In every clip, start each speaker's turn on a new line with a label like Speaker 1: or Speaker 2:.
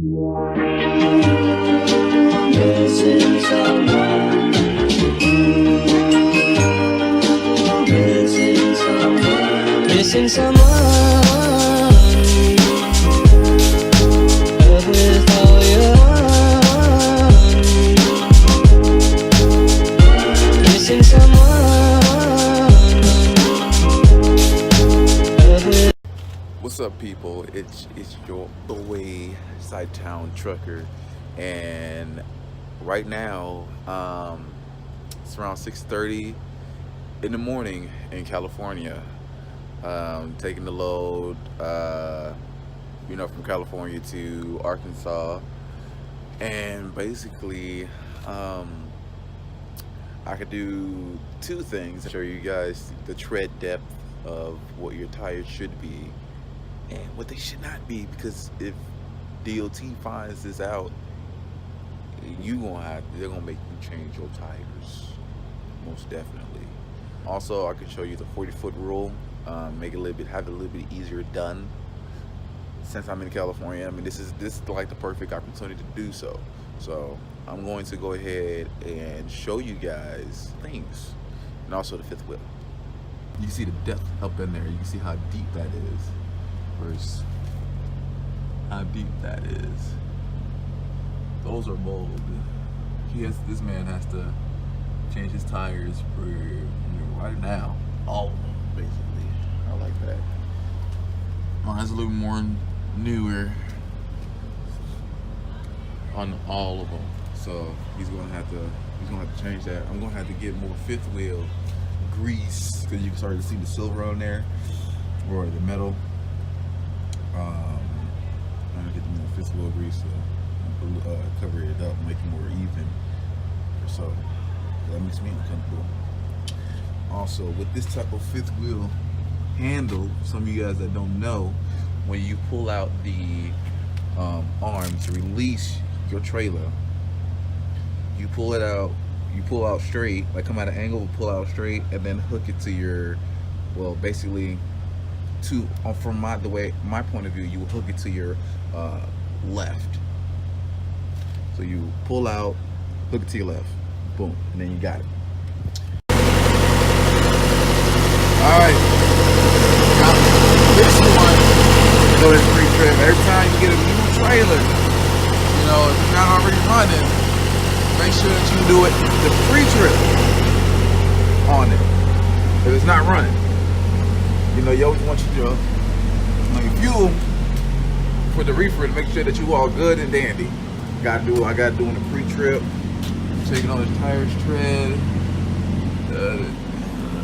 Speaker 1: Missing someone. Missing someone. Missing someone. Love with all your heart. Missing someone. Love with.
Speaker 2: What's up, people? It's your boy Side Town Trucker, and right now it's around 6:30 in the morning in California. Taking the load, from California to Arkansas, and basically, I could do two things: show you guys the tread depth of what your tires should be and what they should not be, because if DOT finds this out, they're gonna make you change your tires, most definitely. Also, I can show you the 40-foot rule, have it a little bit easier done. Since I'm in California, I mean, this is like the perfect opportunity to do so. So I'm going to go ahead and show you guys things, and also the fifth wheel. You can see the depth up in there. You can see how deep that is. Versus how deep that is. Those are mold. This man has to change his tires for right now. All of them, basically. I like that. Mine's a little more newer on all of them. So he's gonna have to change that. I'm gonna have to get more fifth wheel grease, because you can start to see the silver on there, or the metal. I'm gonna get the more fifth wheel grease to cover it up, make it more even. So that makes me uncomfortable. Also, with this type of fifth wheel handle, some of you guys that don't know, when you pull out the arm to release your trailer, you pull it out. You pull out straight, like come at an angle, pull out straight, and then hook it to your, basically, from my point of view, you will hook it to your left. So you pull out, hook it to your left, boom, and then you got it. All right, now, this one, so it's pre-trip. Every time you get a new trailer, if it's not already running, make sure that you do it the pre-trip on it. If it's not running, you always want your fuel for the reefer to make sure that you all good and dandy. I gotta do in the pre-trip. Checking on the tires tread.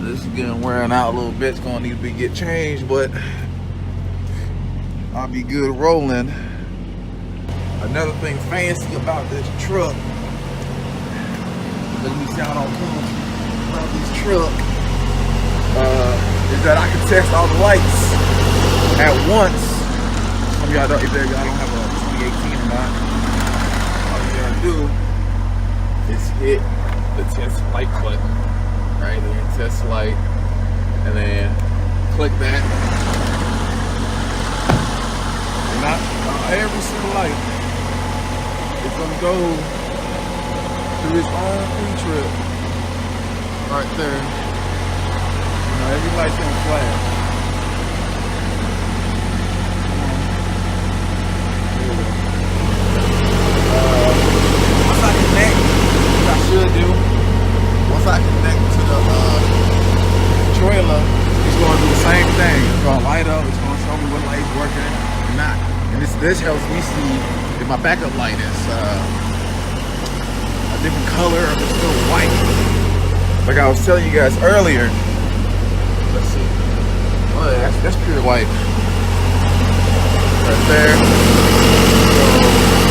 Speaker 2: This is getting wearing out a little bit. It's gonna need to get changed, but I'll be good rolling. Another thing fancy about this truck, let me sound on cool about this truck, is that I can test all the lights at once. Some of y'all don't, if y'all don't have a 2018 or not, all you gotta do is hit the test light button, right there, test light, and then click that. And not every single light is gonna go through its own pre-trip right there. Every light's gonna flash. Once I connect, which I should do, once I connect to the trailer, it's gonna do the same thing. It's gonna light up, it's gonna show me what light's working or not. And this helps me see if my backup light is a different color or if it's still white. Like I was telling you guys earlier, let's see. Oh, that's pure white. Right there. So I'm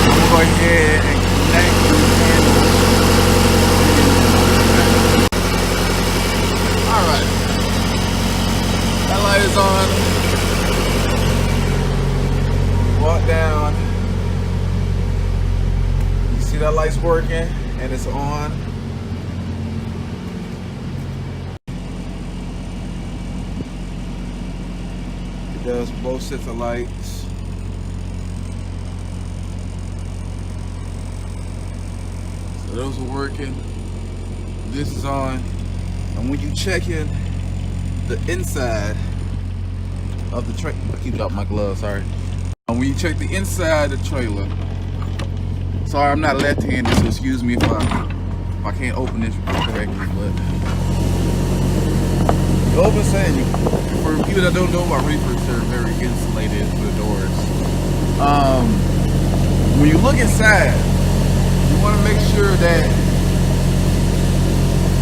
Speaker 2: gonna go ahead and connect these handles. Alright. That light is on. Walk down. You see that light's working and it's on. Does both sets of lights. Those are working. This is on. And when you check in the inside of the trailer, I keep dropping my gloves, sorry. And when you check the inside of the trailer, sorry, I'm not left-handed, so excuse me if I can't open this correctly, but the open saying, for people that don't know about reefers, they're very insulated for the doors. When you look inside, you want to make sure that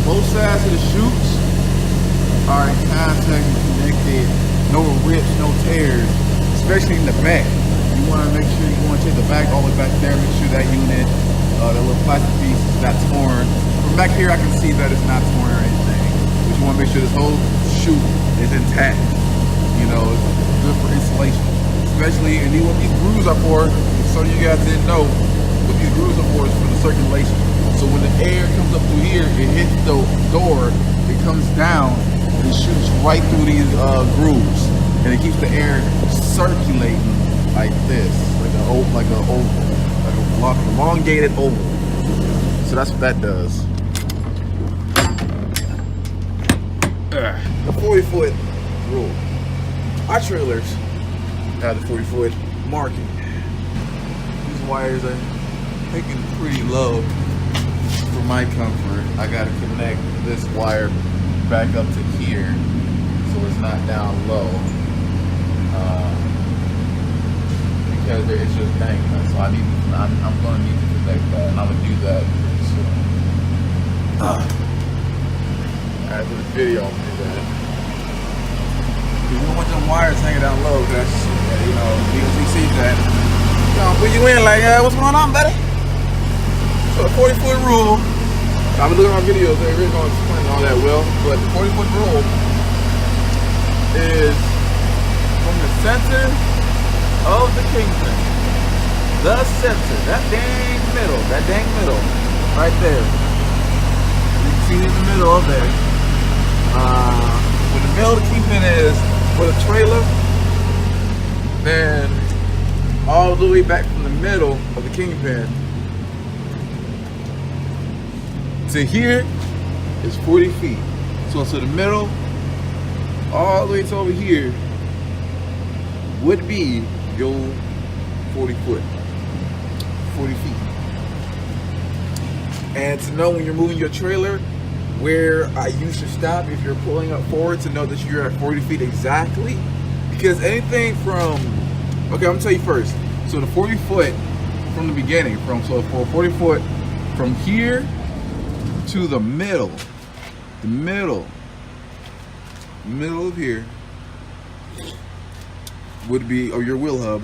Speaker 2: both sides of the chutes are in contact and connected, no rips, no tears, especially in the back. You want to make sure you want to take the back all the way back there, make sure that unit, that little plastic piece is not torn. From back here I can see that it's not torn or anything, but you want to make sure this whole chute is intact. You know, it's good for insulation. Especially, and what these grooves are for, so you guys didn't know, what these grooves are for is for the circulation. So when the air comes up through here, it hits the door, it comes down, and it shoots right through these grooves. And it keeps the air circulating like this, like a elongated oval. So that's what that does. The 40-foot rule. Our trailers have the 40-foot marking. These wires are taken pretty low for my comfort. I gotta connect this wire back up to here so it's not down low. Because it's just dangling, so I'm gonna need to connect that, and I'm gonna do that soon. After the video, I'm gonna do that. You don't want them wires hanging down low, because you know, DOT sees that. You know, put you in like, what's going on, buddy? So the 40-foot rule, I've been looking at my videos, they really don't explain all that well, but the 40-foot rule is from the center of the kingpin, the center, that dang middle, right there. You can see in the middle of there. When the middle of the kingpin is for the trailer, then all the way back from the middle of the kingpin to here is 40 feet. So to the middle, all the way to over here would be your 40 feet. And to know when you're moving your trailer where you should stop if you're pulling up forward, to know that you're at 40 feet exactly. Because anything from, okay, I'm gonna tell you first. So the 40 foot from the beginning, for 40 foot from here to the middle of here would be, or your wheel hub,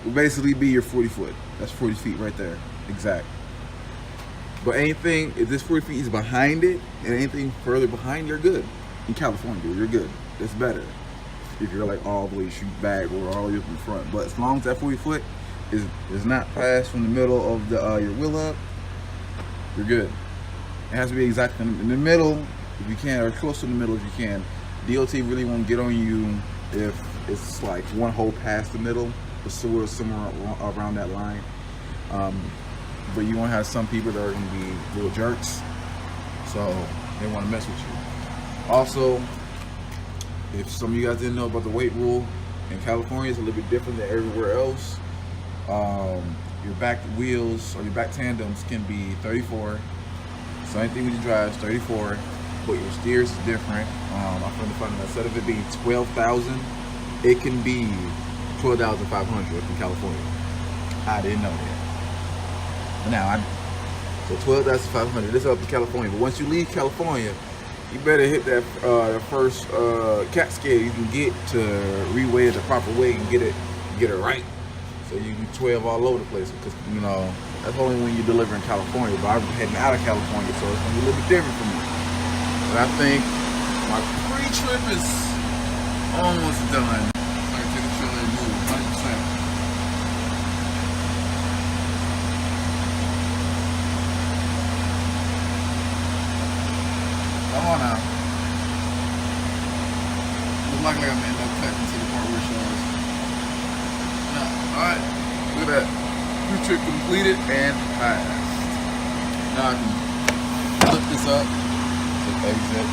Speaker 2: would basically be your 40 foot. That's 40 feet right there, exact. But anything, if this 40 feet is behind it, and anything further behind, you're good. In California, dude, you're good. It's better if you're like all the way shoot back or all the way up in front. But as long as that 40 foot is not passed from the middle of the your wheel hub, you're good. It has to be exactly in the middle if you can, or close to the middle if you can. DOT really won't get on you if it's like one hole past the middle, or somewhere around that line. But you won't have some people that are going to be little jerks, so they want to mess with you. Also, if some of you guys didn't know about the weight rule, in California it's a little bit different than everywhere else. Your back wheels or your back tandems can be 34. So anything with your drives 34, but your steers is different. I'm going to find out, instead of it being 12,000, it can be 12,500 in California. I didn't know that. Now, so 12,500. This is up in California. But once you leave California, you better hit that first cat scale you can get to reweigh it the proper way and get it right. So you do 12 all over the place, because you know that's only when you deliver in California. But I'm heading out of California, so it's gonna be a little bit different for me. But I think my pre-trip is almost done. I can take a trailer and move 100%. Come on now. Most likely I'm gonna end up cutting to the part where it shows. No, alright, look at that. Pre-trip completed and passed. Now I can flip this up to exit,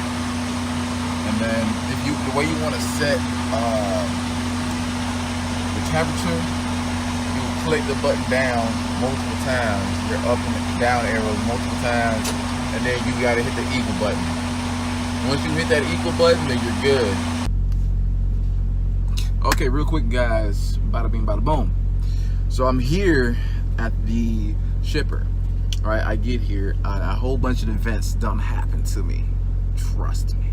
Speaker 2: and then the way you want to set the temperature, you click the button down multiple times, your up and down arrows multiple times, and then you gotta hit the equal button. Once you hit that equal button, then you're good. Okay, real quick guys, bada bing bada boom. So I'm here at the shipper. All right, I get here, a whole bunch of events done happened to me. Trust me,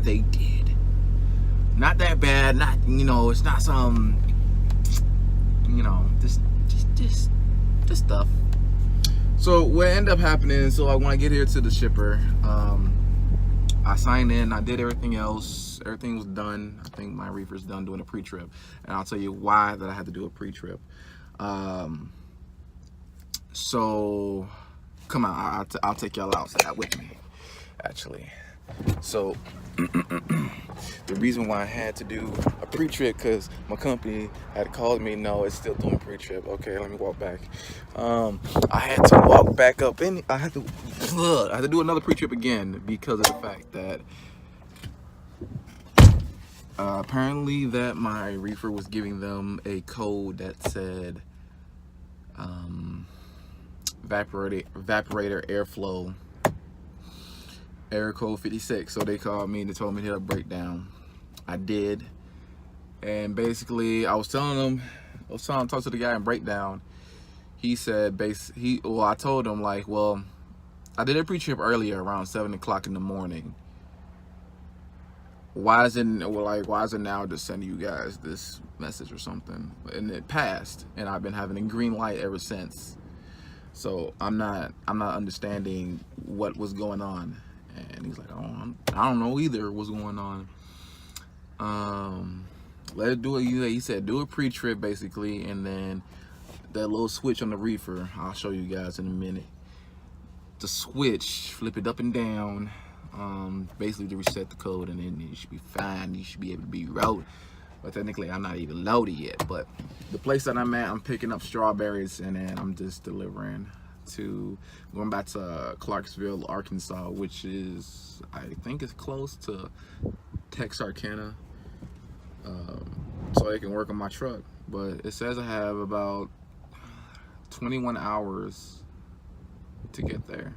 Speaker 2: they did. Not that bad, not, you know, it's not some, you know, just stuff. So what ended up happening, so when I get here to the shipper, I signed in, I did everything else, everything was done. I think my reefer's done doing a pre-trip, and I'll tell you why that I had to do a pre-trip. So come on, I'll take y'all outside with me, actually. So the reason why I had to do a pre-trip, because my company had called me. No, it's still doing pre-trip. Okay, let me walk back. I had to walk back up in. I had to do another pre-trip again because of the fact that apparently that my reefer was giving them a code that said evaporator airflow error code 56. So they called me and they told me to hit a breakdown. I did, and basically I was telling talk to the guy in breakdown. He said I told him, like, well, I did a pre-trip earlier around 7 o'clock in the morning. Why is it now just sending you guys this message or something? And it passed, and I've been having a green light ever since. So I'm not understanding what was going on. And he's like, oh, I don't know either what's going on. Let's do it. He said do a pre-trip basically, and then that little switch on the reefer, I'll show you guys in a minute. The switch, flip it up and down, basically to reset the code, and then you should be fine. You should be able to be loaded. But technically, I'm not even loaded yet. But the place that I'm at, I'm picking up strawberries, and then I'm just delivering to, going back to Clarksville, Arkansas, which is, I think it's close to Texarkana, so I can work on my truck. But it says I have about 21 hours to get there.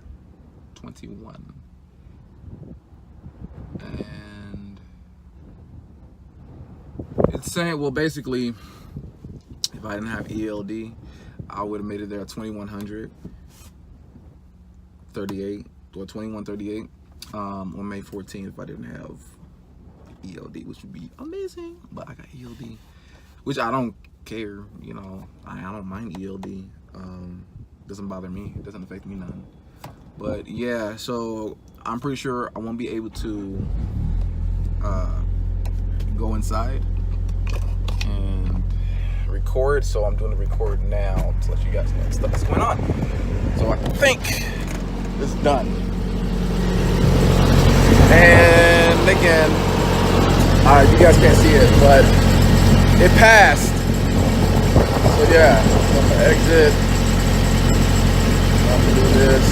Speaker 2: 21. And it's saying, well, basically, if I didn't have ELD, I would have made it there at 2138 or 2138 on May 14th if I didn't have ELD, which would be amazing. But I got ELD, which I don't care, you know. I don't mind ELD. Doesn't bother me. It doesn't affect me none. But yeah, so I'm pretty sure I won't be able to go inside and record, so I'm doing the record now to let you guys know stuff that's going on. So I think it's done. And again, you guys can't see it, but it passed. So yeah, I'm gonna exit. I'm gonna do this.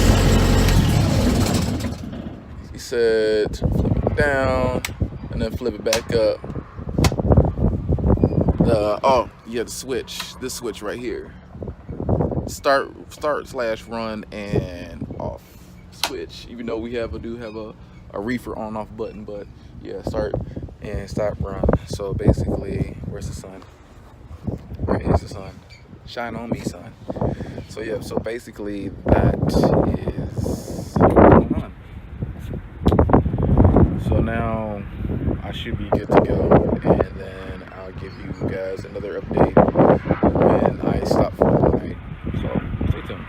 Speaker 2: He said flip it down and then flip it back up. The switch. This switch right here. Start/run and off switch. Even though we do have a reefer on off button, but yeah, start and stop run. So basically, where's the sun? Right here's the sun. Shine on me, son. So yeah, so basically that is going on. So now I should be good to go, and then I'll give you guys another update when I stop for the night. So stay tuned.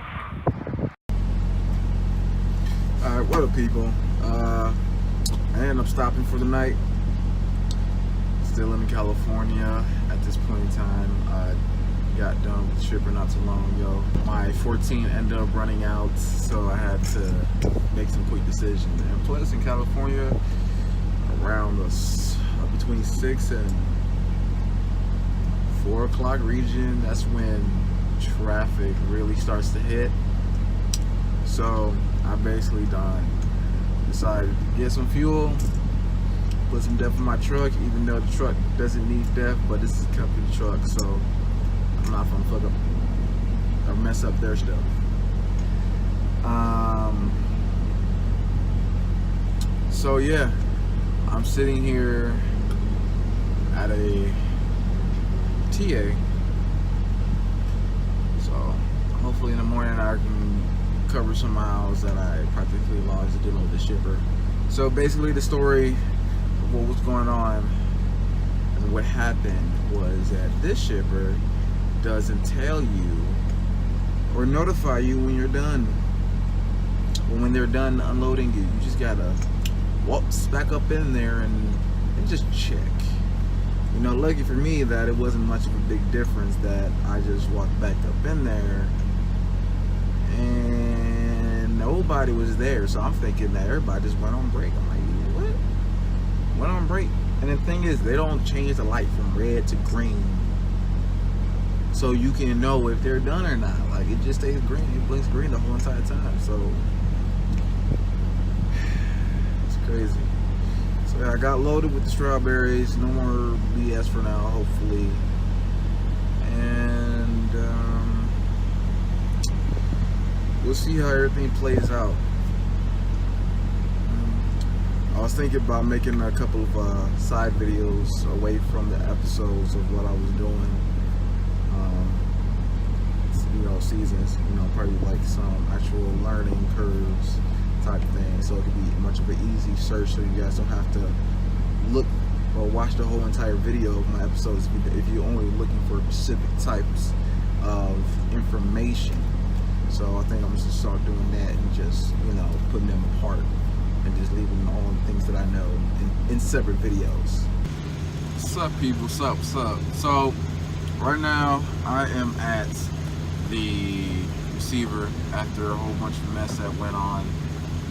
Speaker 2: Alright, what up, people? I ended up stopping for the night. Still in California at this point in time. I got done with the shipper not too long ago. My 14 ended up running out, so I had to make some quick decisions. And plus, in California, around between 6 and 4 o'clock region, that's when
Speaker 3: traffic really starts to hit. So I basically decided to get some fuel, put some DEF in my truck, even though the truck doesn't need DEF, but this is a company truck, so I'm not gonna fuck up or mess up their stuff. So yeah, I'm sitting here at a TA. So hopefully in the morning I can cover some miles that I practically lost dealing with the shipper. So basically the story of what was going on and what happened was that this shipper doesn't tell you or notify you when you're done. Or when they're done unloading you. You just gotta walk back up in there and just check. You know, lucky for me that it wasn't much of a big difference, that I just walked back up in there and nobody was there. So I'm thinking that everybody just went on break. I'm like, what? Went on break. And the thing is, they don't change the light from red to green so you can know if they're done or not. Like, it just stays green. It blinks green the whole entire time. So it's crazy. So yeah, I got loaded with the strawberries. No more BS for now, hopefully. And we'll see how everything plays out. I was thinking about making a couple of side videos away from the episodes of what I was doing. You know, seasons. You know, probably like some actual learning curves type thing, so it could be much of an easy search, so you guys don't have to look or watch the whole entire video of my episodes if you're only looking for specific types of information. So I think I'm just gonna start doing that and just, you know, putting them apart and just leaving all the things that I know in separate videos. What's up, people? What's up? What's up? So right now I am at the receiver after a whole bunch of mess that went on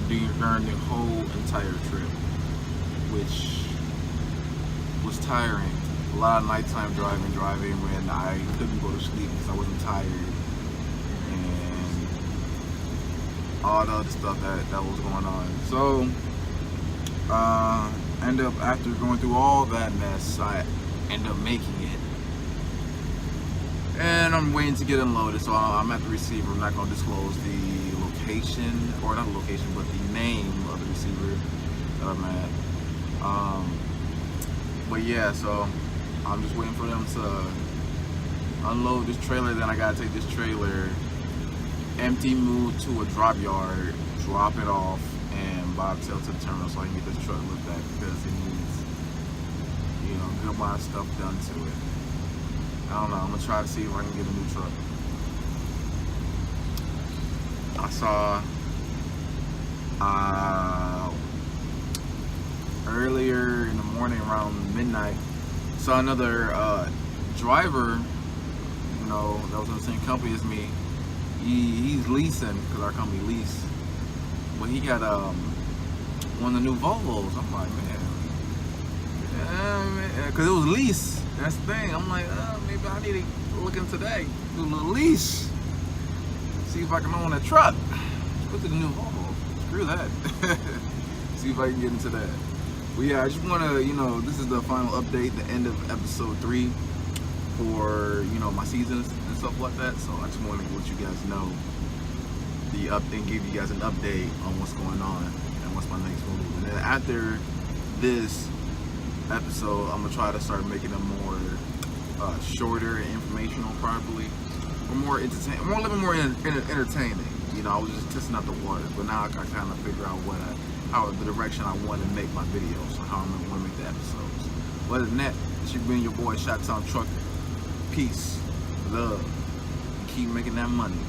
Speaker 3: during the whole entire trip, which was tiring. A lot of nighttime driving when I couldn't go to sleep because I wasn't tired, and all the other stuff that was going on. So end up, after going through all that mess, I end up making it. And I'm waiting to get unloaded, so I'm at the receiver. I'm not going to disclose the location, or not the location, but the name of the receiver that I'm at. But yeah, so I'm just waiting for them to unload this trailer. Then I got to take this trailer, empty, move to a drop yard, drop it off, and bobtail to the terminal so I can get this truck looked at, because it needs, you know, good amount of stuff done to it. I don't know, I'm gonna try to see if I can get a new truck. I saw earlier in the morning around midnight, saw another driver, you know, that was in the same company as me. He's leasing, because our company lease, but he got one of the new Volvos. I'm like, man, because it was lease. That's the thing. I'm like, maybe I need to look into that, do a little lease, see if I can own a truck. Put the new Volvo. Screw that. See if I can get into that. But yeah, I just want to, you know, this is the final update, the end of episode 3 for, you know, my seasons and stuff like that. So I just want to let you guys know the update, give you guys an update on what's going on and what's my next move. And then after this episode, I'm gonna try to start making them more shorter and informational, probably, or more entertaining, a little more entertaining. You know, I was just testing out the waters, but now I can kind of figure out how the direction I want to make my videos, or how I'm gonna want to make the episodes. But other than that, this has been your boy Shot Town Truck. Peace, love, and keep making that money.